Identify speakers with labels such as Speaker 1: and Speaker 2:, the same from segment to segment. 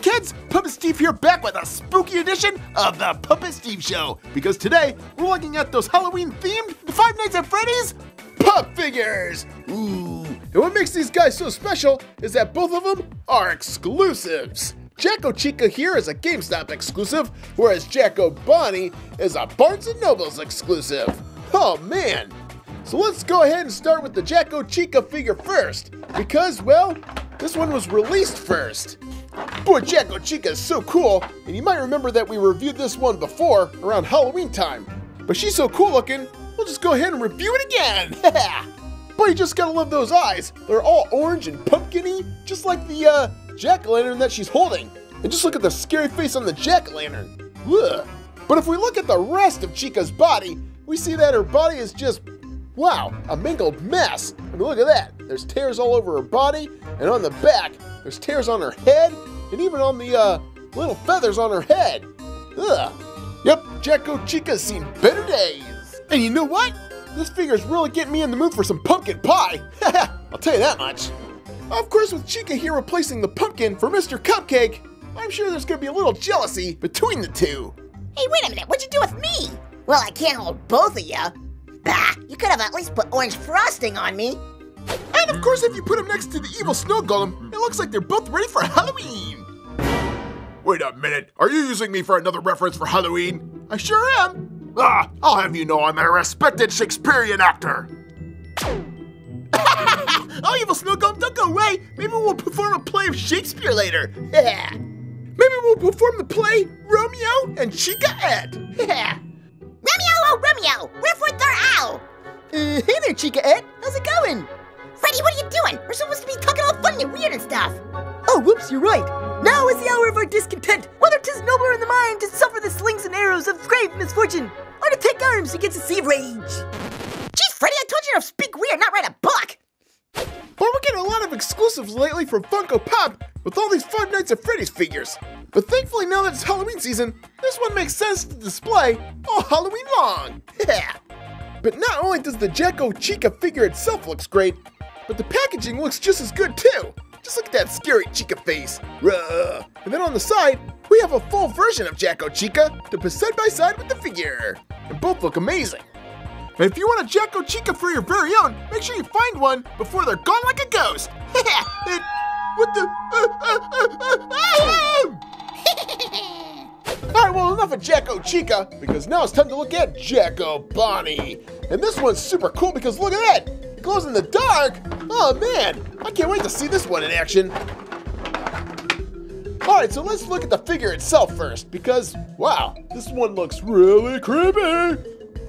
Speaker 1: kids, Puppet Steve here back with a spooky edition of the Puppet Steve Show. Because today, we're looking at those Halloween-themed Five Nights at Freddy's Pup Figures. Ooh, and what makes these guys so special is that both of them are exclusives. Jack-o-Chica here is a GameStop exclusive, whereas Jack-o-Bonnie is a Barnes & Noble's exclusive. Oh man! So let's go ahead and start with the Jack-o-Chica figure first, because, well, this one was released first. Boy, Jack-o-Chica is so cool, and you might remember that we reviewed this one before, around Halloween time. But she's so cool looking, we'll just go ahead and review it again! Boy, you just gotta love those eyes. They're all orange and pumpkin-y, just like the jack-o'-lantern that she's holding. And just look at the scary face on the jack-o'-lantern. Ugh. But if we look at the rest of Chica's body, we see that her body is just, wow, a mangled mess. I mean, look at that. There's tears all over her body, and on the back, there's tears on her head, and even on the little feathers on her head. Ugh. Yep, Jack-o-Chica's seen better days. And you know what? This figure's really getting me in the mood for some pumpkin pie. I'll tell you that much. Of course, with Chica here replacing the pumpkin for Mr. Cupcake, I'm sure there's gonna be a little jealousy between the two.
Speaker 2: Hey, wait a minute, what'd you do with me? Well, I can't hold both of you. Bah, you could have at least put orange frosting on me.
Speaker 1: And of course, if you put them next to the evil snow golem, it looks like they're both ready for Halloween. Wait a minute, are you using me for another reference for Halloween? I sure am. I'll have you know I'm a respected Shakespearean actor. Oh, evil snow golem, don't go away. Maybe we'll perform a play of Shakespeare later. Maybe we'll perform the play Romeo and Chica-ette.
Speaker 2: Romeo, oh Romeo, wherefore thou?
Speaker 3: Hey there, Chica-ette. How's it going?
Speaker 2: Freddy, what are you doing? We're supposed to be talking all funny and weird and stuff.
Speaker 3: Oh, whoops, you're right. Now is the hour of our discontent, whether 'tis nobler in the mind to suffer the slings and arrows of grave misfortune, or to take arms against the sea of rage.
Speaker 2: Geez, Freddy, I told you to speak weird, not write a book.
Speaker 1: But we're getting a lot of exclusives lately from Funko Pop with all these Five Nights at Freddy's figures. But thankfully, now that it's Halloween season, this one makes sense to display all Halloween long. But not only does the Jack-o-Chica figure itself looks great, but the packaging looks just as good too. Just look at that scary Chica face. Ruh. And then on the side, we have a full version of Jack-o-Chica to put side by side with the figure. And both look amazing. And if you want a Jack-o-Chica for your very own, make sure you find one before they're gone like a ghost. What the? Alright, well, enough of Jack-o-Chica, because now it's time to look at Jack-o-Bonnie. And this one's super cool because look at that! It glows in the dark! Oh man, I can't wait to see this one in action. Alright, so let's look at the figure itself first, because, wow, this one looks really creepy!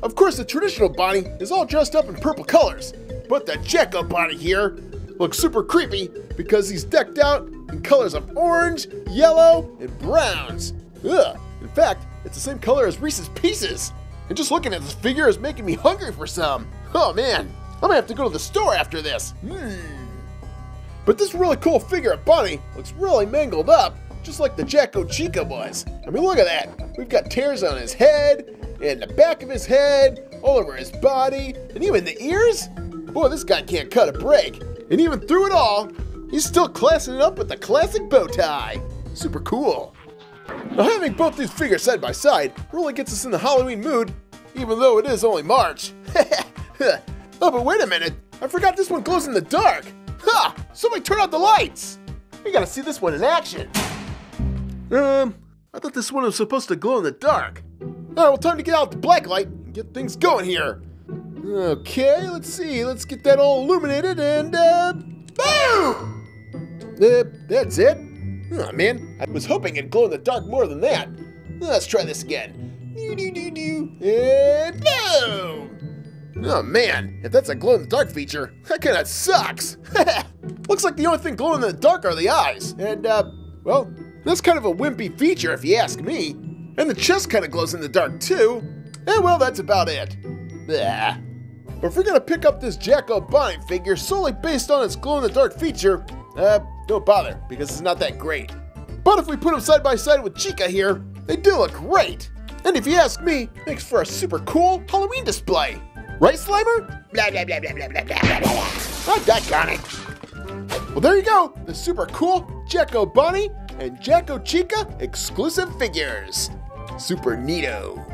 Speaker 1: Of course, the traditional Bonnie is all dressed up in purple colors, but the Jack-o-Bonnie here looks super creepy because he's decked out in colors of orange, yellow, and browns. Ugh, in fact, it's the same color as Reese's Pieces. And just looking at this figure is making me hungry for some. Oh man, I'm gonna have to go to the store after this. But this really cool figure of Bonnie looks really mangled up, just like the Jack-o-Chica was. I mean, look at that. We've got tears on his head, and the back of his head, all over his body, and even the ears. Boy, this guy can't cut a break. And even through it all, he's still classing it up with the classic bow tie. Super cool. Now, having both these figures side by side really gets us in the Halloween mood, even though it is only March. Oh, but wait a minute. I forgot this one glows in the dark. Ha! Somebody turn out the lights. We gotta see this one in action. I thought this one was supposed to glow in the dark. Alright, well, time to get out the black light and get things going here. Okay, let's see. Let's get that all illuminated and, boom! That's it. Oh, man, I was hoping it'd glow in the dark more than that. Let's try this again. And boom! Oh, man, if that's a glow in the dark feature, that kinda sucks. Looks like the only thing glowing in the dark are the eyes. And, well, that's kind of a wimpy feature if you ask me. And the chest kind of glows in the dark too. And well, that's about it. Blah. But if we're gonna pick up this Jack-o-Bonnie figure solely based on its glow-in-the-dark feature, don't bother, because it's not that great. But if we put them side by side with Chica here, they do look great. And if you ask me, makes for a super cool Halloween display. Right, Slimer?
Speaker 2: Blah, blah, blah, blah, blah, blah, blah, blah.
Speaker 1: Oh, doggone it. Well, there you go, the super cool Jack-o-Bonnie and Jack-o-Chica exclusive figures. Super neato.